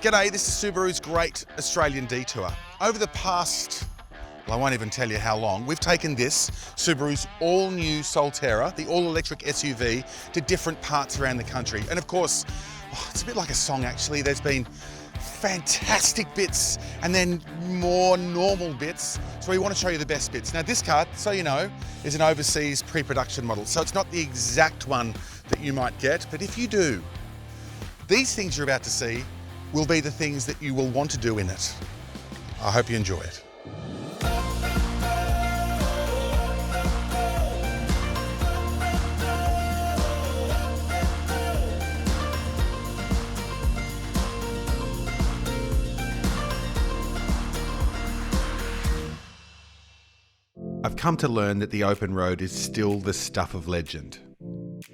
G'day, this is Subaru's Great Australian Detour. Over the past, well, I won't even tell you how long, we've taken this, Subaru's all-new Solterra, the all-electric SUV, to different parts around the country. And of course, it's a bit like a song actually. There's been fantastic bits and then more normal bits. So we want to show you the best bits. Now this car, so you know, is an overseas pre-production model. So it's not the exact one that you might get, but if you do, these things you're about to see will be the things that you will want to do in it. I hope you enjoy it. I've come to learn that the open road is still the stuff of legend.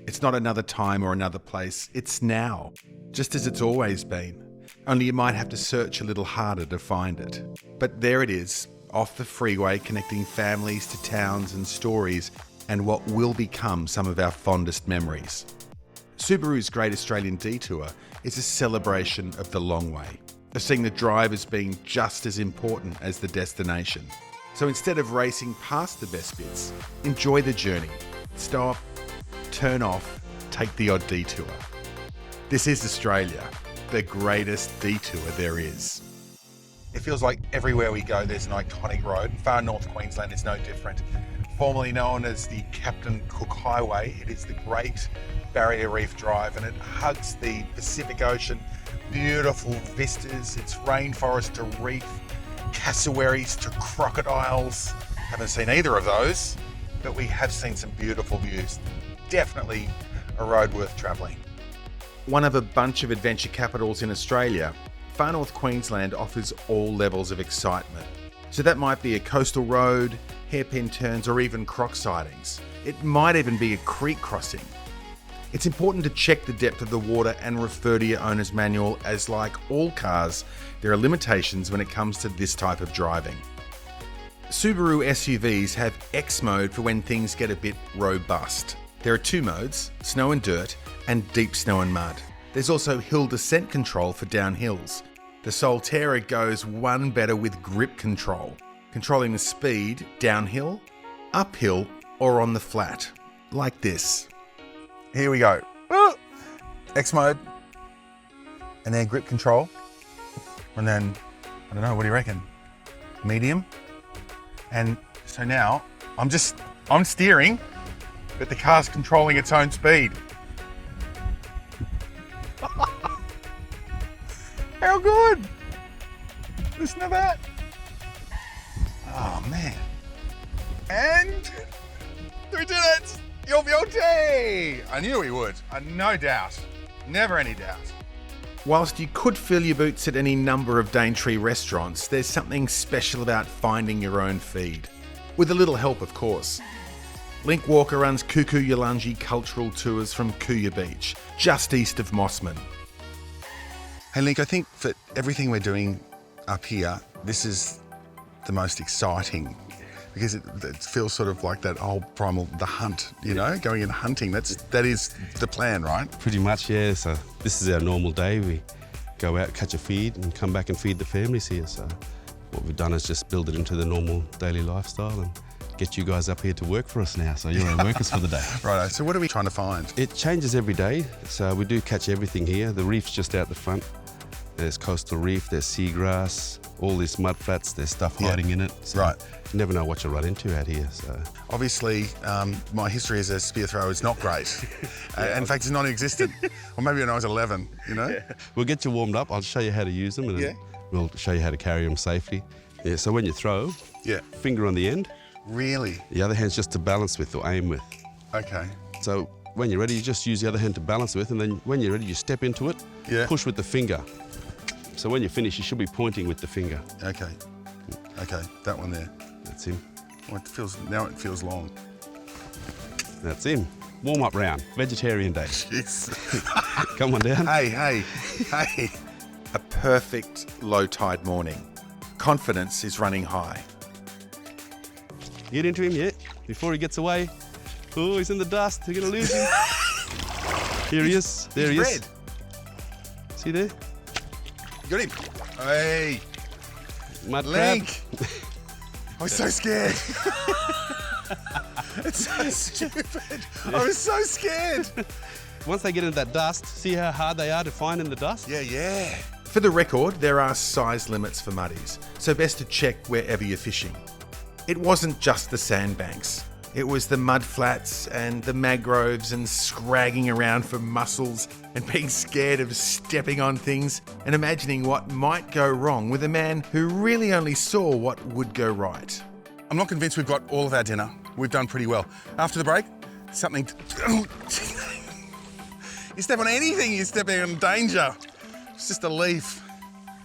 It's not another time or another place, it's now, just as it's always been. Only you might have to search a little harder to find it. But there it is, off the freeway, connecting families to towns and stories, and what will become some of our fondest memories. Subaru's Great Australian Detour is a celebration of the long way, of seeing the drive as being just as important as the destination. So instead of racing past the best bits, enjoy the journey. Stop, turn off, take the odd detour. This is Australia, the greatest detour there is. It feels like everywhere we go there's an iconic road. Far North Queensland is no different. Formerly known as the Captain Cook Highway, it is the Great Barrier Reef Drive and it hugs the Pacific Ocean. Beautiful vistas, it's rainforest to reef, cassowaries to crocodiles. Haven't seen either of those, but we have seen some beautiful views. Definitely a road worth travelling. One of a bunch of adventure capitals in Australia, Far North Queensland offers all levels of excitement. So that might be a coastal road, hairpin turns, or even croc sightings. It might even be a creek crossing. It's important to check the depth of the water and refer to your owner's manual, as like all cars, there are limitations when it comes to this type of driving. Subaru SUVs have X mode for when things get a bit robust. There are two modes, snow and dirt, and deep snow and mud. There's also hill descent control for downhills. The Solterra goes one better with grip control, controlling the speed downhill, uphill, or on the flat, like this. Here we go. X mode, and then grip control, and then, I don't know, what do you reckon? Medium. And so now, I'm steering, but the car's controlling its own speed. How good! Listen to that. Oh man. And we did it! Your beauty! I knew we would, no doubt. Never any doubt. Whilst you could fill your boots at any number of Daintree restaurants, there's something special about finding your own feed. With a little help, of course. Link Walker runs Kuku Yalanji cultural tours from Kuya Beach, just east of Mossman. Hey Link, I think for everything we're doing up here, this is the most exciting because it feels sort of like that old primal, the hunt, you know, going and hunting. That is the plan, right? Pretty much, yeah. So this is our normal day. We go out, catch a feed and come back and feed the families here. So what we've done is just build it into the normal daily lifestyle and get you guys up here to work for us now. So you're our workers for the day. Right, so what are we trying to find? It changes every day. So we do catch everything here. The reef's just out the front. There's coastal reef, there's seagrass, all these mud flats, there's stuff hiding in it. So right. You never know what you'll run into out here. So obviously, my history as a spear thrower is not great. In fact, it's non-existent. Or maybe when I was 11, you know? Yeah. We'll get you warmed up. I'll show you how to use them and we'll show you how to carry them safely. Yeah, so when you throw, finger on the end. Really? The other hand's just to balance with or aim with. Okay. So when you're ready, you just use the other hand to balance with, and then when you're ready, you step into it, push with the finger. So when you finish, you should be pointing with the finger. Okay. Okay, that one there. That's him. Well, now it feels long. That's him. Warm-up round, vegetarian day. Jeez. Come on down. Hey. A perfect low tide morning. Confidence is running high. Get into him, yeah, before he gets away. Oh, he's in the dust. We're going to lose him. Here he is. There he is. Red. See there? You got him. Hey, Mud Link. I was so scared. It's so stupid. I was so scared. Once they get into that dust, see how hard they are to find in the dust? Yeah. For the record, there are size limits for muddies, so best to check wherever you're fishing. It wasn't just the sandbanks. It was the mud flats and the mangroves and scragging around for mussels and being scared of stepping on things and imagining what might go wrong with a man who really only saw what would go right. I'm not convinced we've got all of our dinner. We've done pretty well. After the break, something... You step on anything, you're stepping in danger. It's just a leaf.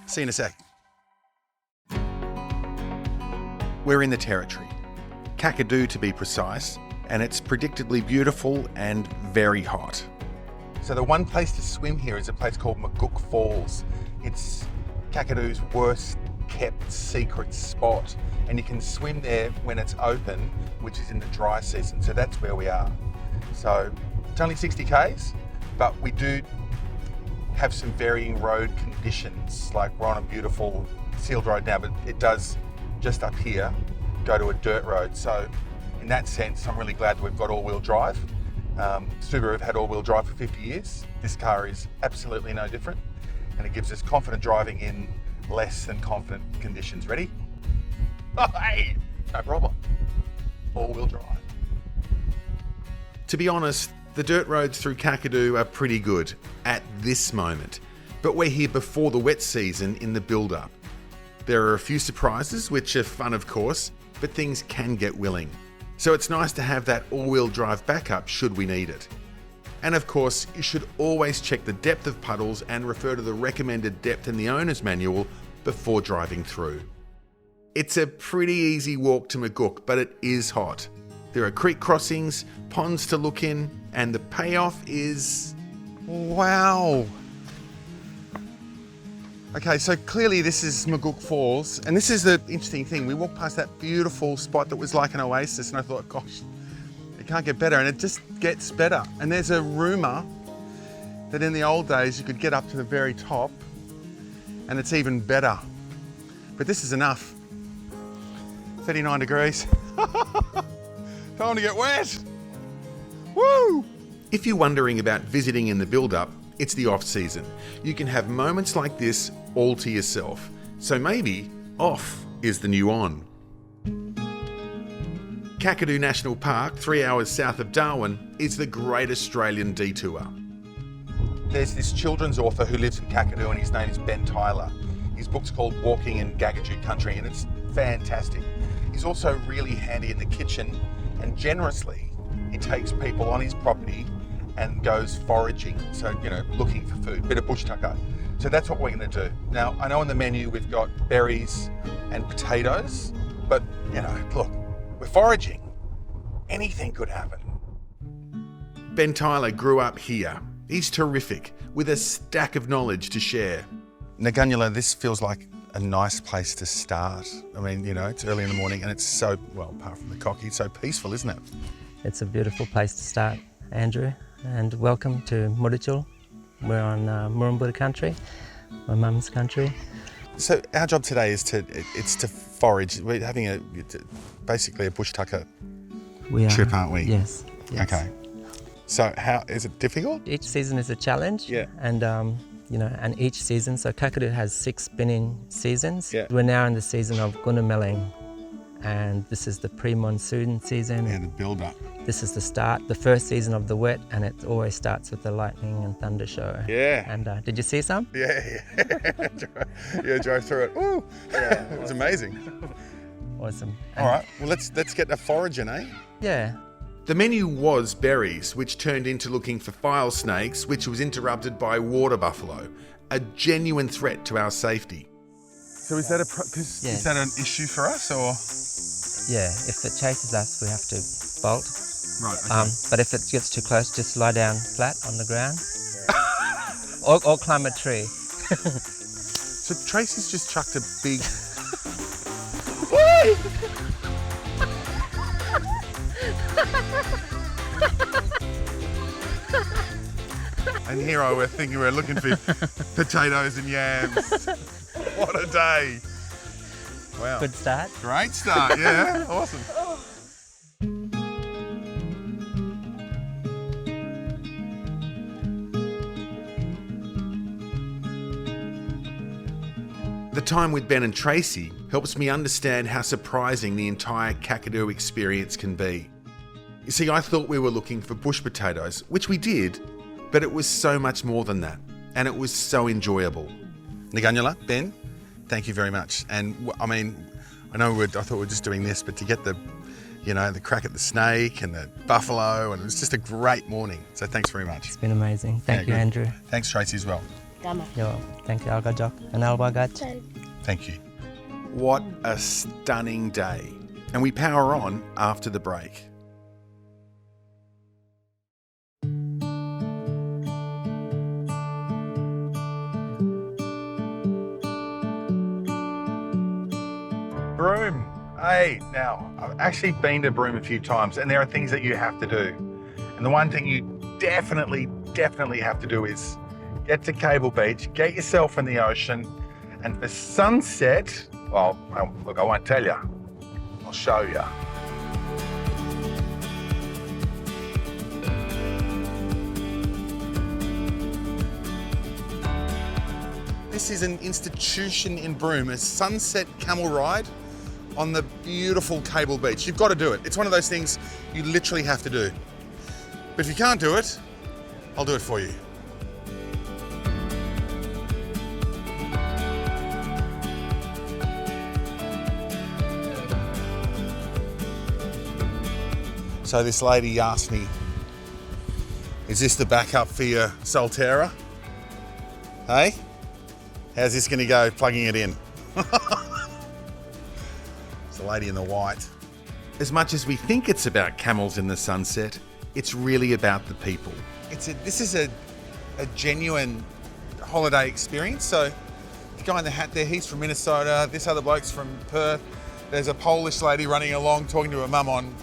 See you in a sec. We're in the territory, Kakadu to be precise, and it's predictably beautiful and very hot. So the one place to swim here is a place called Maguk Falls. It's Kakadu's worst kept secret spot, and you can swim there when it's open, which is in the dry season, so that's where we are. So it's only 60 k's, but we do have some varying road conditions, like we're on a beautiful sealed road now, but it does just up here go to a dirt road. So in that sense, I'm really glad that we've got all-wheel drive. Subaru have had all-wheel drive for 50 years. This car is absolutely no different, and it gives us confident driving in less than confident conditions. Ready? Oh, hey, no problem. All-wheel drive. To be honest, the dirt roads through Kakadu are pretty good at this moment, but we're here before the wet season in the build-up. There are a few surprises, which are fun of course, but things can get willing. So it's nice to have that all-wheel drive backup should we need it. And of course, you should always check the depth of puddles and refer to the recommended depth in the owner's manual before driving through. It's a pretty easy walk to Maguk, but it is hot. There are creek crossings, ponds to look in, and the payoff is... wow! Okay, so clearly this is Maguk Falls, and this is the interesting thing. We walked past that beautiful spot that was like an oasis, and I thought, gosh, it can't get better, and it just gets better. And there's a rumour that in the old days you could get up to the very top, and it's even better. But this is enough. 39 degrees. Time to get wet. Woo! If you're wondering about visiting in the build-up, it's the off-season. You can have moments like this all to yourself. So maybe off is the new on. Kakadu National Park, 3 hours south of Darwin, is the great Australian detour. There's this children's author who lives in Kakadu, and his name is Ben Tyler. His book's called Walking in Gagaju Country, and it's fantastic. He's also really handy in the kitchen, and generously he takes people on his property and goes foraging, so, you know, looking for food, bit of bush tucker. So that's what we're going to do. Now, I know on the menu we've got berries and potatoes, but, you know, look, we're foraging. Anything could happen. Ben Tyler grew up here. He's terrific, with a stack of knowledge to share. Nagunyala, this feels like a nice place to start. I mean, you know, it's early in the morning and it's so, well, apart from the cocky, it's so peaceful, isn't it? It's a beautiful place to start, Andrew, and welcome to Muditjul. We're on Murrumbidgee country, my mum's country. So our job today is to forage. We're having basically a bush tucker trip, aren't we? Yes. Okay. So how is it difficult? Each season is a challenge. Yeah. And you know, and each season, so Kakadu has 6 spinning seasons. Yeah. We're now in the season of Gunamelling, and this is the pre-monsoon season. Yeah, the build-up. This is the start, the first season of the wet, and it always starts with the lightning and thunder show. Yeah. And did you see some? Yeah. Drove through it. Ooh, yeah, it was amazing. Awesome. All right, well let's get a foraging, eh? Yeah. The menu was berries, which turned into looking for file snakes, which was interrupted by water buffalo, a genuine threat to our safety. So is that is that an issue for us, or? Yeah, if it chases us, we have to bolt. Right. Okay. But if it gets too close, just lie down flat on the ground, or climb a tree. So Tracy's just chucked a big. And here I was thinking we're looking for potatoes and yams. What a day. Wow. Good start. Great start, yeah. Awesome. The time with Ben and Tracy helps me understand how surprising the entire Kakadu experience can be. You see, I thought we were looking for bush potatoes, which we did, but it was so much more than that, and it was so enjoyable. Nganyala, Ben, thank you very much. And I mean, I thought we were just doing this, but to get the crack at the snake and the buffalo, and it was just a great morning. So thanks very much. It's been amazing. Thank you, good. Andrew. Thanks, Tracy, as well. Yo, thank you, Algajok and Albagach. Thank you. What a stunning day. And we power on after the break. Broome. Hey, now, I've actually been to Broome a few times, and there are things that you have to do. And the one thing you definitely have to do is get to Cable Beach, get yourself in the ocean, and for sunset, well, look, I won't tell you. I'll show you. This is an institution in Broome, a sunset camel ride on the beautiful Cable Beach. You've got to do it. It's one of those things you literally have to do. But if you can't do it, I'll do it for you. So this lady asked me, is this the backup for your Solterra? Hey? How's this gonna go plugging it in? It's the lady in the white. As much as we think it's about camels in the sunset, it's really about the people. This is a genuine holiday experience. So the guy in the hat there, he's from Minnesota. This other bloke's from Perth. There's a Polish lady running along talking to her mum on,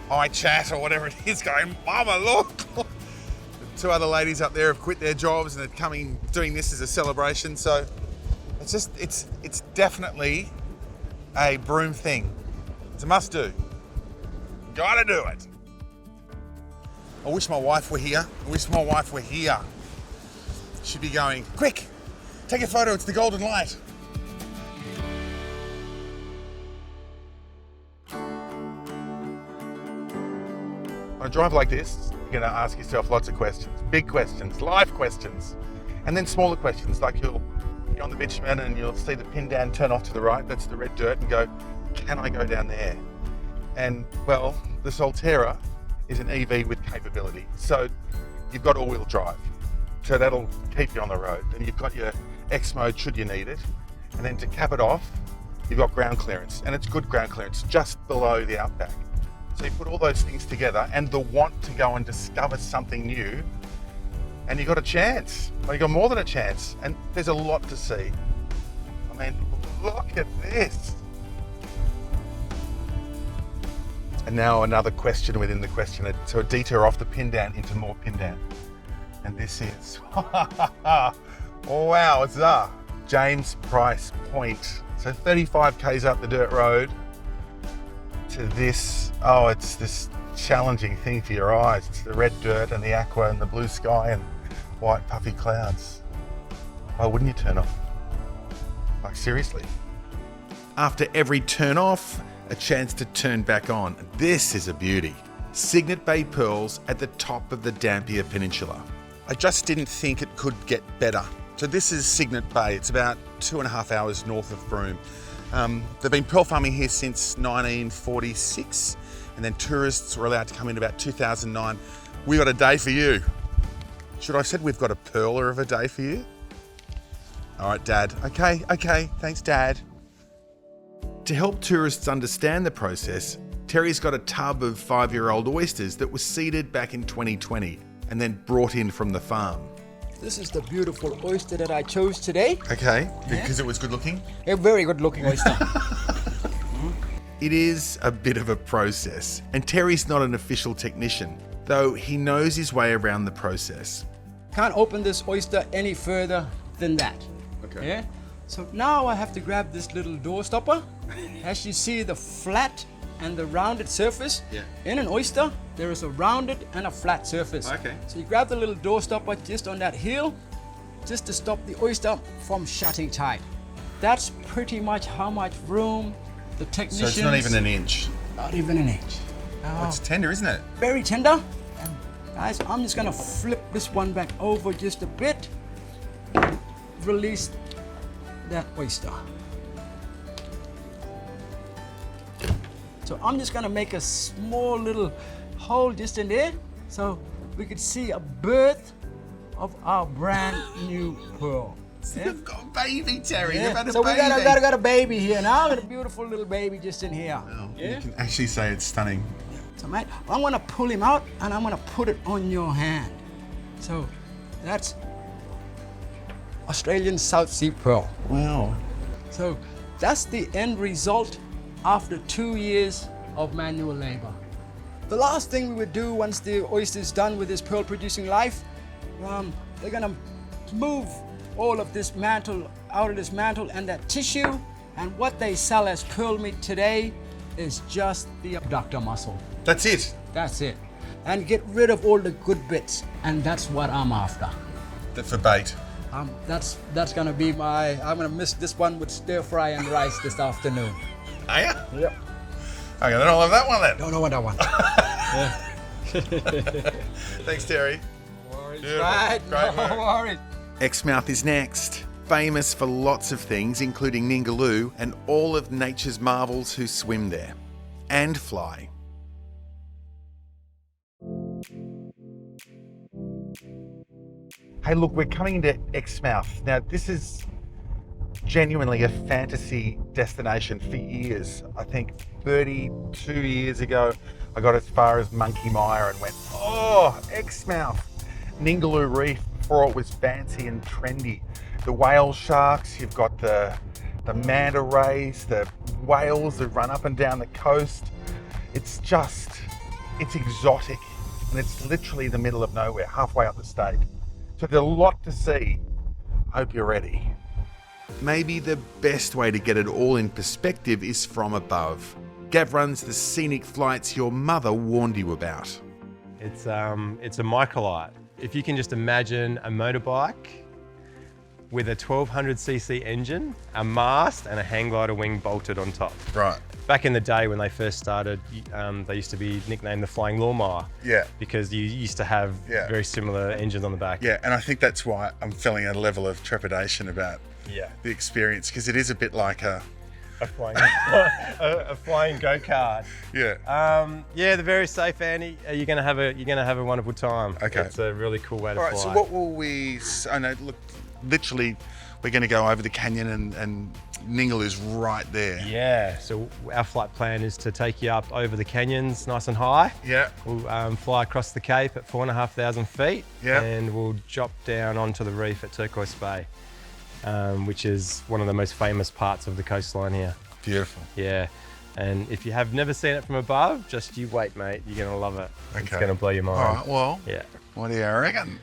iChat or whatever it is, going, Mama, look. The two other ladies up there have quit their jobs and are doing this as a celebration. So it's definitely a Broome thing. It's a must do. Gotta do it. I wish my wife were here. She'd be going, quick, take a photo, it's the golden light. On a drive like this, you're gonna ask yourself lots of questions, big questions, life questions, and then smaller questions, like you'll be on the bitumen and you'll see the pin down, turn off to the right, that's the red dirt, and go, can I go down there? And well, the Solterra is an EV with capability. So you've got all-wheel drive. So that'll keep you on the road. And you've got your X mode should you need it. And then to cap it off, you've got ground clearance. And it's good ground clearance, just below the outback. So you put all those things together and the want to go and discover something new, and you've got a chance. Well, you've got more than a chance. And there's a lot to see. I mean, look at this. And now another question within the question. So a detour off the pin down into more pin down. And this is, wowza, James Price Point. So 35 Ks up the dirt road to this, it's this challenging thing for your eyes. It's the red dirt and the aqua and the blue sky and white puffy clouds. Why wouldn't you turn off? Like seriously. After every turn off, a chance to turn back on. This is a beauty. Cygnet Bay Pearls at the top of the Dampier Peninsula. I just didn't think it could get better. So this is Cygnet Bay. It's about 2.5 hours north of Broome. They've been pearl farming here since 1946, and then tourists were allowed to come in about 2009. We got a day for you. Should I have said we've got a pearler of a day for you? All right, Dad. Okay, thanks, Dad. To help tourists understand the process, Terry's got a tub of 5-year-old oysters that was seeded back in 2020 and then brought in from the farm. This is the beautiful oyster that I chose today. Okay, because it was good looking? A very good looking oyster. It is a bit of a process, and Terry's not an official technician, though he knows his way around the process. Can't open this oyster any further than that. Okay. Yeah? So now I have to grab this little door stopper. As you see the flat and the rounded surface, in an oyster, there is a rounded and a flat surface. Okay. So you grab the little door stopper just on that heel, just to stop the oyster from shutting tight. That's pretty much how much room the So technicians... it's not even an inch. Not even an inch. Oh, it's tender, isn't it? Very tender. And guys, I'm just gonna flip this one back over just a bit. Release that oyster. So I'm just gonna make a small little hole just in there so we could see a birth of our brand new pearl. Yeah? You've got a baby, Terry. Yeah. You've had a So baby. we got a baby here now. Got a beautiful little baby just in here. Oh, Yeah? You can actually say it's stunning. So mate, I'm gonna pull him out and I'm gonna put it on your hand. So that's Australian South Sea pearl. Wow. So that's the end result after 2 years of manual labor. The last thing we would do once the oyster is done with this pearl producing life, they're gonna move all of this mantle out of this mantle and that tissue, and what they sell as pearl meat today is just the abductor muscle. That's it. That's it. And get rid of all the good bits, and that's what I'm after. For bait. That's gonna be I'm gonna miss this one with stir fry and rice this afternoon. Are you? Yep. Okay, then I'll have that one then. Don't know what I want. Thanks, Terry. Beautiful. Right, Great no work. worries. Exmouth is next. Famous for lots of things, including Ningaloo and all of nature's marvels who swim there. And fly. Hey, look, we're coming into Exmouth. Now, this is genuinely a fantasy destination for years. I think 32 years ago, I got as far as Monkey Mire and went, oh, Exmouth. Ningaloo Reef, before it was fancy and trendy. The whale sharks, you've got the manta rays, the whales that run up and down the coast. It's exotic. And it's literally the middle of nowhere, halfway up the state. So there's a lot to see. Hope you're ready. Maybe the best way to get it all in perspective is from above. Gav runs the scenic flights your mother warned you about. It's a microlight. If you can just imagine a motorbike with a 1200cc engine, a mast and a hang glider wing bolted on top. Right. Back in the day when they first started, they used to be nicknamed the Flying Lawnmower. Yeah. Because you used to have very similar engines on the back. Yeah, and I think that's why I'm feeling a level of trepidation about the experience, because it is a bit like a flying a flying go-kart. Yeah. Yeah, they're very safe, Andy. You're gonna have a wonderful time. Okay. It's a really cool way to All fly. right, so what will we... I know, look, literally, we're going to go over the canyon and Ningaloo's right there. Yeah, so our flight plan is to take you up over the canyons nice and high. Yeah. We'll fly across the Cape at 4,500 feet. Yeah. And we'll drop down onto the reef at Turquoise Bay, which is one of the most famous parts of the coastline here. Beautiful. Yeah. And if you have never seen it from above, just you wait, mate. You're going to love it. Okay. It's going to blow your mind. All right, well, Yeah. what do you reckon?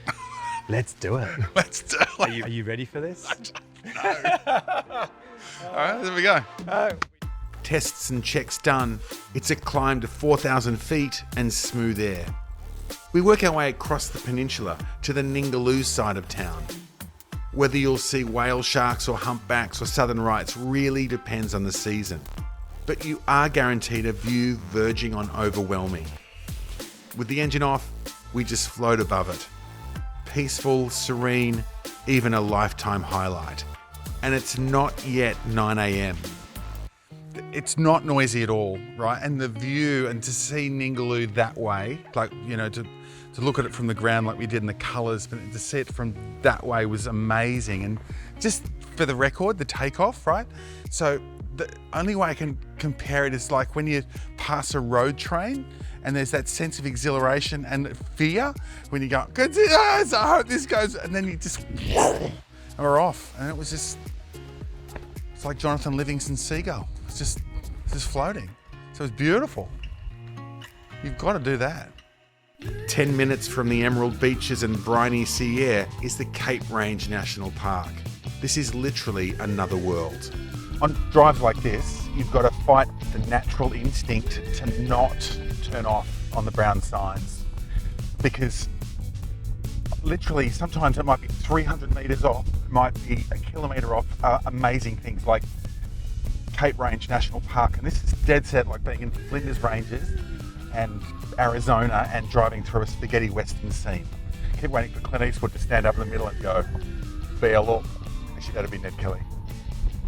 Let's do it. Let's do Are it. you ready for this? All right, there we go. Tests and checks done. It's a climb to 4,000 feet and smooth air. We work our way across the peninsula to the Ningaloo side of town. Whether you'll see whale sharks or humpbacks or southern rights really depends on the season. But you are guaranteed a view verging on overwhelming. With the engine off, we just float above it. Peaceful, serene, even a lifetime highlight. And it's not yet 9 a.m. It's not noisy at all, right? And the view, and to see Ningaloo that way, like, you know, to look at it from the ground like we did in the colours, but to see it from that way was amazing. And just for the record, the takeoff, right? So the only way I can compare it is like when you pass a road train and there's that sense of exhilaration and fear when you go, I hope this goes, and then you just, and we're off. And it was just, it's like Jonathan Livingston's seagull. It's just floating. So it was beautiful. You've got to do that. 10 minutes from the emerald beaches and briny sea air is the Cape Range National Park. This is literally another world. On drives like this, you've got to fight the natural instinct to not turn off on the brown signs, because literally sometimes it might be 300 metres off, it might be a kilometre off. Amazing things like Cape Range National Park, and this is dead set like being in Flinders Ranges and Arizona and driving through a spaghetti western scene. Keep waiting for Clint Eastwood to stand up in the middle and go, "Bear, look." Actually, that'd be Ned Kelly.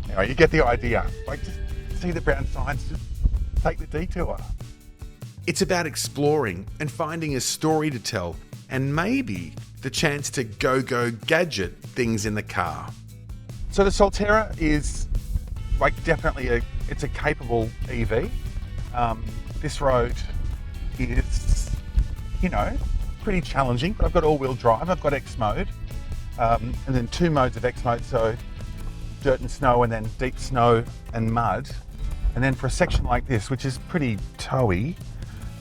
Anyway, you get the idea. Like, just see the brown signs, just take the detour. It's about exploring and finding a story to tell, and maybe the chance to go gadget things in the car. So the Solterra is like definitely it's a capable EV. This road is, you know, pretty challenging, but I've got all-wheel drive, I've got X mode, and then 2 modes of X mode, so dirt and snow, and then deep snow and mud. And then for a section like this, which is pretty towy,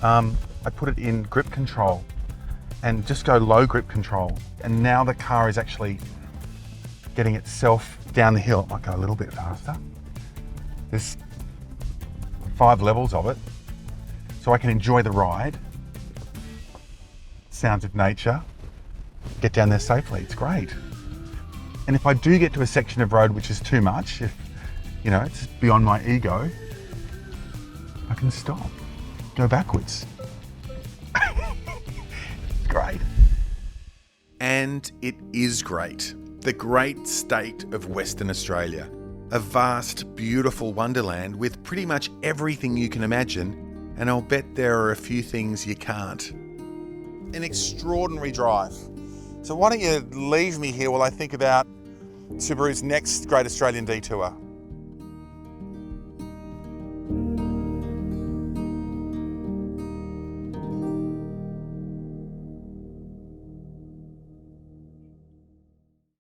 I put it in grip control and just go low grip control. And now the car is actually getting itself down the hill. It might go a little bit faster. There's 5 levels of it, so I can enjoy the ride. Sounds of nature. Get down there safely, it's great. And if I do get to a section of road which is too much, if, you know, it's beyond my ego, I can stop, go backwards. It's great. And it is great. The great state of Western Australia. A vast, beautiful wonderland with pretty much everything you can imagine, and I'll bet there are a few things you can't. An extraordinary drive. So why don't you leave me here while I think about Subaru's next Great Australian Detour.